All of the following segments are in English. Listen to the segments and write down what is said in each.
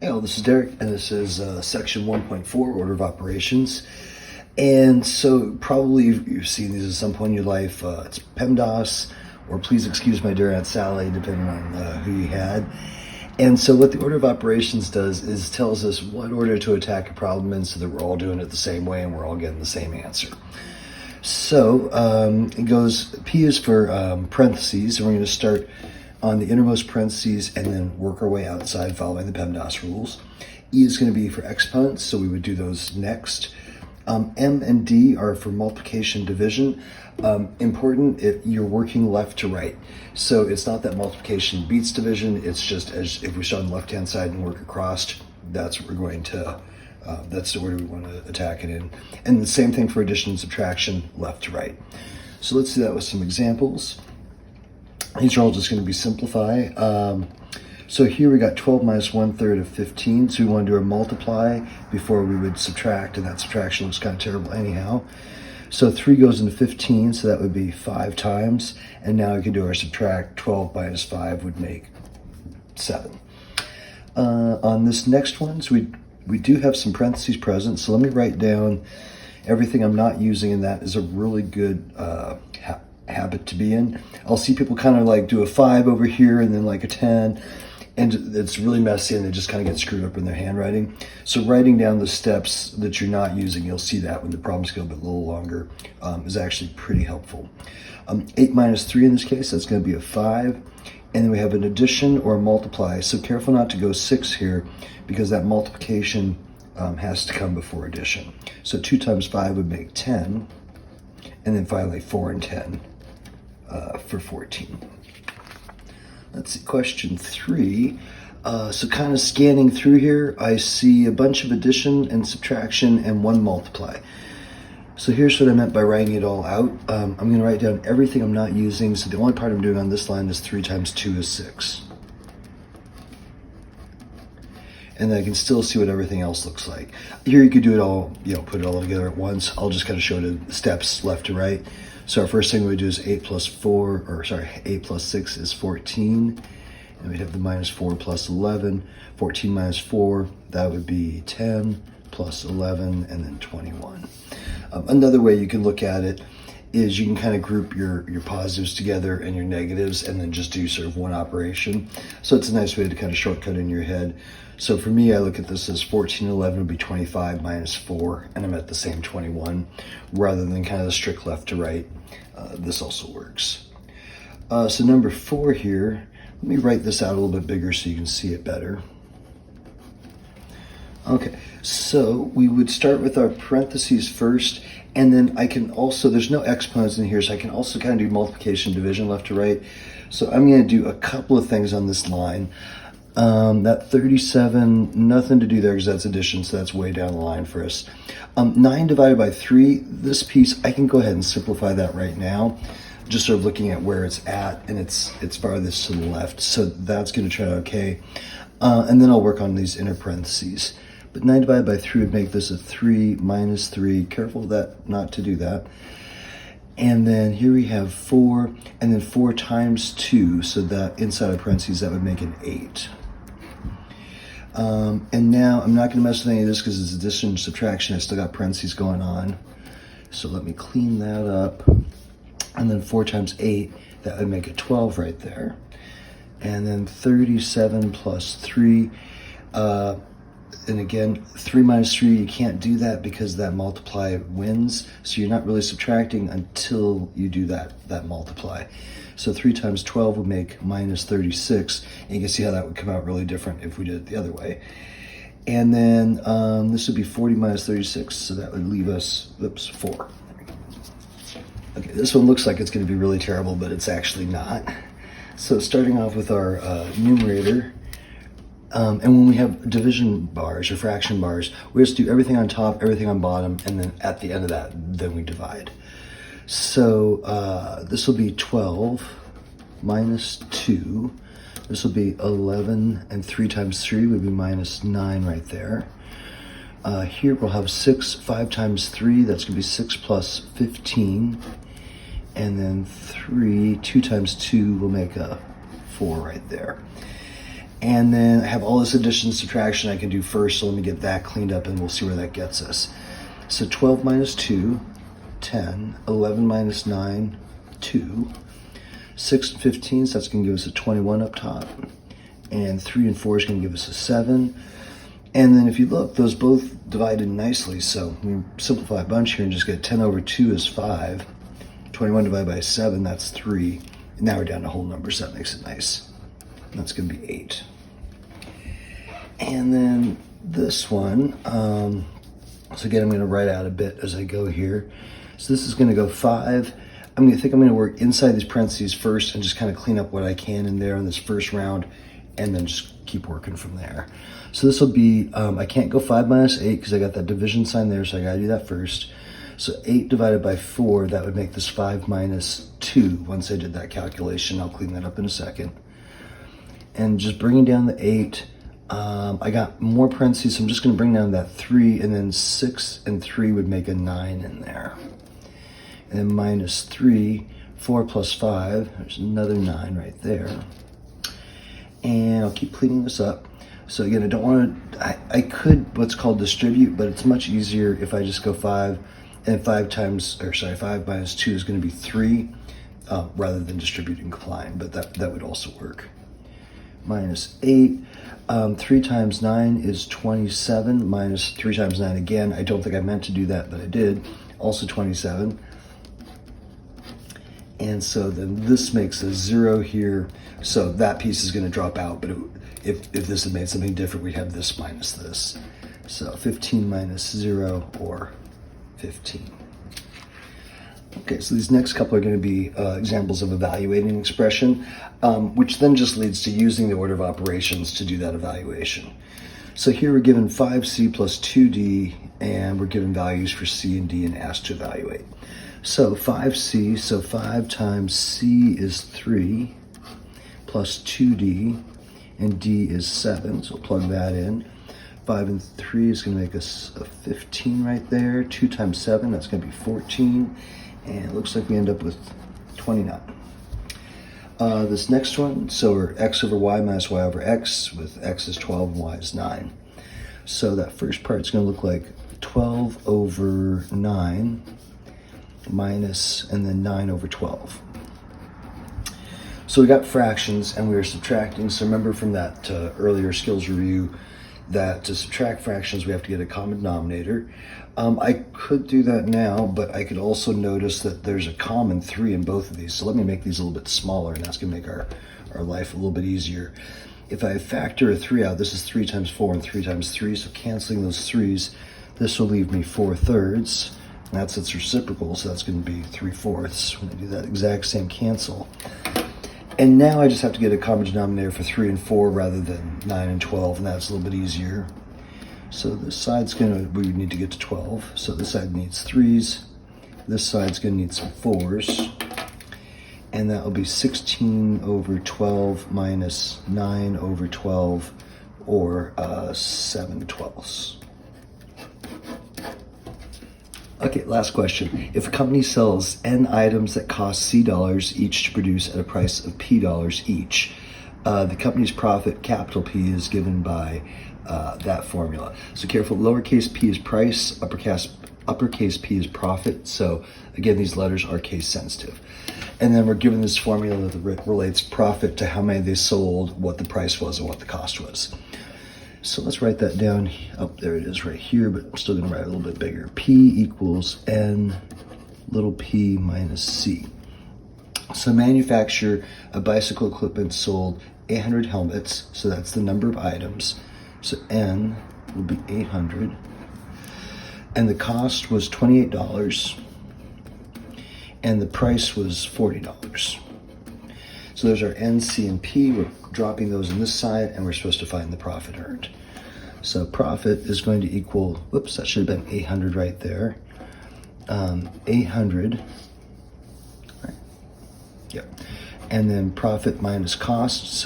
Hey all, this is Derek, and this is section 1.4, order of operations. And so probably you've seen these at some point in your life. It's PEMDAS, or please excuse my dear Aunt Sally, depending on who you had. And so what the order of operations does is tells us what order to attack a problem in so that we're all doing it the same way and we're all getting the same answer. So it goes, P is for parentheses, and we're going to start on the innermost parentheses and then work our way outside following the PEMDAS rules. E is going to be for exponents, so we would do those next. M and D are for multiplication division. Important if you're working left to right. So it's not that multiplication beats division, it's just as if we start on the left-hand side and work across, that's what we're going to, that's the order we want to attack it in. And the same thing for addition and subtraction, left to right. So let's do that with some examples. These are all just going to be simplify. So here we got 12 minus 1/3 of 15. So we want to do our multiply before we would subtract, and that subtraction looks kind of terrible anyhow. So 3 goes into 15, so that would be 5 times. And now we can do our subtract. 12 minus 5 would make 7. On this next one, so we do have some parentheses present. So let me write down everything I'm not using, and that is a really good habit to be in. I'll see people kind of like do a 5 over here and then like a 10, and it's really messy and they just kind of get screwed up in their handwriting. So writing down the steps that you're not using, you'll see that when the problems go a little longer, is actually pretty helpful. 8 minus 3 in this case, that's going to be a 5. And then we have an addition or a multiply. So careful not to go 6 here because that multiplication has to come before addition. So 2 times 5 would make 10. And then finally 4 and 10 for 14. Let's see, question 3. So kind of scanning through here, I see a bunch of addition and subtraction and 1 multiply. So here's what I meant by writing it all out. I'm going to write down everything I'm not using. So the only part I'm doing on this line is 3 times 2 is 6. And then I can still see what everything else looks like. Here you could do it all, put it all together at once. I'll just kind of show the steps left to right. So our first thing we do is 8 plus 6 is 14. And we'd have the minus 4 plus 11. 14 minus 4, that would be 10 plus 11, and then 21. Another way you can look at it is you can kind of group your positives together and your negatives and then just do sort of one operation. So it's a nice way to kind of shortcut in your head. So for me, I look at this as 14 and 11 would be 25 minus 4, and I'm at the same 21, rather than kind of the strict left to right. This also works. So number 4 here, let me write this out a little bit bigger so you can see it better. Okay, so we would start with our parentheses first, and then I can also, there's no exponents in here, so I can also kind of do multiplication, division, left to right. So I'm going to do a couple of things on this line. That 37, nothing to do there because that's addition, so that's way down the line for us. 9 divided by 3, this piece, I can go ahead and simplify that right now, just sort of looking at where it's at, and it's farthest to the left, so that's going to turn out okay. And then I'll work on these inner parentheses. But 9 divided by 3 would make this a 3 minus 3. Careful that not to do that. And then here we have 4, and then 4 times 2, so that inside of parentheses, that would make an 8. And now I'm not going to mess with any of this because it's addition and subtraction. I still got parentheses going on. So let me clean that up. And then 4 times 8, that would make a 12 right there. And then 37 plus 3. And again, 3 minus 3, you can't do that because that multiply wins. So you're not really subtracting until you do that multiply. So 3 times 12 would make minus 36. And you can see how that would come out really different if we did it the other way. And then this would be 40 minus 36. So that would leave us, 4. Okay, this one looks like it's going to be really terrible, but it's actually not. So starting off with our numerator, and when we have division bars or fraction bars, we just do everything on top, everything on bottom, and then at the end of that, then we divide. So this will be 12 minus 2. This will be 11, and 3 times 3 would be minus 9 right there. Here we'll have 6, 5 times 3, that's going to be 6 plus 15. And then 2 times 2 will make a 4 right there. And then I have all this addition and subtraction I can do first, so let me get that cleaned up and we'll see where that gets us. So 12 minus 2, 10, 11 minus 9, 2, 6 and 15, so that's going to give us a 21 up top, and 3 and 4 is going to give us a 7. And then if you look, those both divided nicely, so we simplify a bunch here and just get 10 over 2 is 5, 21 divided by 7, that's 3, and now we're down to whole numbers, so that makes it nice. And that's going to be 8. And then this one, so again, I'm going to write out a bit as I go here. So this is going to go 5. I'm going to work inside these parentheses first and just kind of clean up what I can in there in this first round, and then just keep working from there. So this will be, I can't go 5 minus 8 because I got that division sign there, so I got to do that first. So 8 divided by 4, that would make this 5 minus 2. Once I did that calculation, I'll clean that up in a second. And just bringing down the 8, I got more parentheses, so I'm just going to bring down that 3, and then 6 and 3 would make a 9 in there. And then minus 3, 4 plus 5, there's another 9 right there. And I'll keep cleaning this up. So again, I don't want to, I could what's called distribute, but it's much easier if I just go 5, and 5 minus 2 is going to be 3, rather than distributing complying, but that would also work. Minus 8, 3 times 9 is 27, minus 3 times 9 again. I don't think I meant to do that, but I did. Also 27. And so then this makes a 0 here. So that piece is going to drop out, but if this had made something different, we'd have this minus this. So 15 minus 0, or 15. Okay, so these next couple are going to be examples of evaluating an expression, which then just leads to using the order of operations to do that evaluation. So here we're given 5c plus 2d, and we're given values for c and d and asked to evaluate. So 5c, so 5 times c is 3, plus 2d, and d is 7, so we'll plug that in. 5 and 3 is going to make us a 15 right there. 2 times 7, that's going to be 14. And it looks like we end up with 29. This next one, so we're x over y minus y over x, with x is 12 and y is 9. So that first part is going to look like 12 over 9 minus, and then 9 over 12. So we got fractions and we were subtracting. So remember from that earlier skills review that to subtract fractions, we have to get a common denominator. I could do that now, but I could also notice that there's a common 3 in both of these. So let me make these a little bit smaller, and that's going to make our life a little bit easier. If I factor a 3 out, this is 3 times 4 and 3 times 3, so canceling those 3's, this will leave me 4/3, and that's its reciprocal, so that's going to be 3/4. When I do that exact same cancel. And now I just have to get a common denominator for 3 and 4 rather than 9 and 12, and that's a little bit easier. So this side's we need to get to 12. So this side needs 3's. This side's gonna need some 4's. And that will be 16 over 12 minus 9 over 12, or 7/12. Okay, last question. If a company sells N items that cost C dollars each to produce at a price of P dollars each, the company's profit, capital P, is given by that formula. So careful, lowercase p is price, uppercase P is profit. So again, these letters are case sensitive. And then we're given this formula that relates profit to how many they sold, what the price was, and what the cost was. So let's write that down. Oh, there it is right here, but I'm still going to write it a little bit bigger. P equals N little p minus C. So manufacturer of bicycle equipment sold 800 helmets, so that's the number of items. So N will be 800. And the cost was $28. And the price was $40. So there's our N, C, and P. We're dropping those on this side, and we're supposed to find the profit earned. So profit is going to equal, whoops, that should have been 800 right there. 800, right. Yep. And then profit minus cost,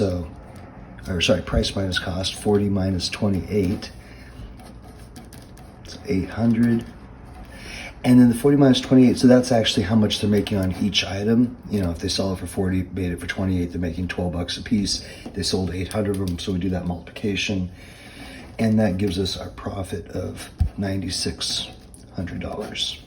price minus cost, 40 minus 28. It's 800. And then the 40 minus 28, so that's actually how much they're making on each item. You know, if they sell it for 40, made it for 28, they're making $12 a piece. They sold 800 of them, so we do that multiplication. And that gives us our profit of $9,600.